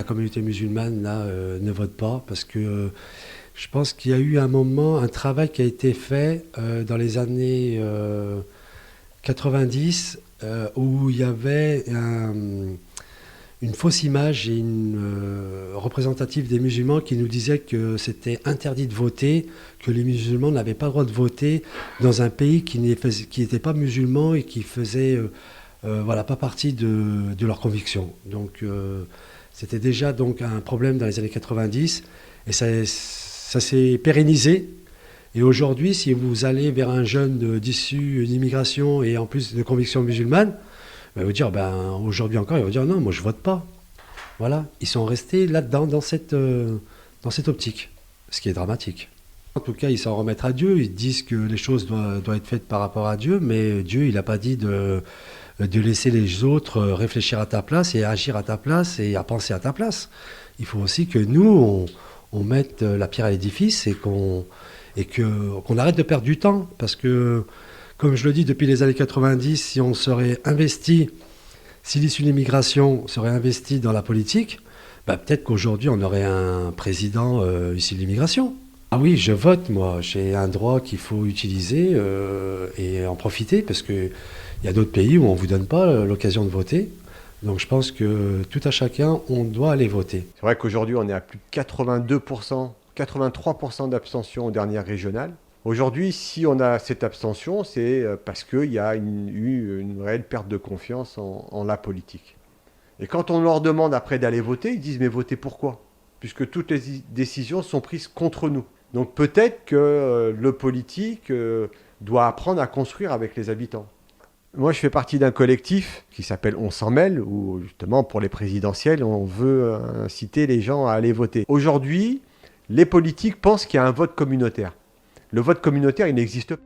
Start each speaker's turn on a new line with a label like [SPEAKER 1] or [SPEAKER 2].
[SPEAKER 1] La communauté musulmane là, ne vote pas parce que je pense qu'il y a eu un moment, un travail qui a été fait dans les années 90 où il y avait une fausse image et une représentative des musulmans qui nous disait que c'était interdit de voter, que les musulmans n'avaient pas le droit de voter dans un pays qui n'était pas musulman et qui faisait voilà, pas partie de leurs convictions. Donc c'était déjà donc un problème dans les années 90 et ça s'est pérennisé. Et aujourd'hui, si vous allez vers un jeune d'issue d'immigration et en plus de conviction musulmane, il va vous dire, aujourd'hui encore, il va dire non, moi je vote pas. Voilà, ils sont restés là-dedans, dans cette optique, ce qui est dramatique. En tout cas, ils s'en remettent à Dieu, ils disent que les choses doivent être faites par rapport à Dieu, mais Dieu, il n'a pas dit de laisser les autres réfléchir à ta place et agir à ta place et à penser à ta place. Il faut aussi que nous, on mette la pierre à l'édifice et qu'on arrête de perdre du temps, parce que comme je le dis, depuis les années 90, si on serait investi, si l'issue de l'immigration serait investie dans la politique, peut-être qu'aujourd'hui, on aurait un président issu de l'immigration. Ah oui, je vote, moi. J'ai un droit qu'il faut utiliser et en profiter, parce qu'il y a d'autres pays où on ne vous donne pas l'occasion de voter. Donc je pense que tout à chacun, on doit aller voter.
[SPEAKER 2] C'est vrai qu'aujourd'hui, on est à plus de 82%, 83% d'abstention aux dernières régionales. Aujourd'hui, si on a cette abstention, c'est parce qu'il y a eu une réelle perte de confiance en la politique. Et quand on leur demande après d'aller voter, ils disent « mais voter pourquoi ?» Puisque toutes les décisions sont prises contre nous. Donc peut-être que le politique doit apprendre à construire avec les habitants. Moi, je fais partie d'un collectif qui s'appelle On s'en mêle, où justement pour les présidentielles, on veut inciter les gens à aller voter. Aujourd'hui, les politiques pensent qu'il y a un vote communautaire. Le vote communautaire, il n'existe pas.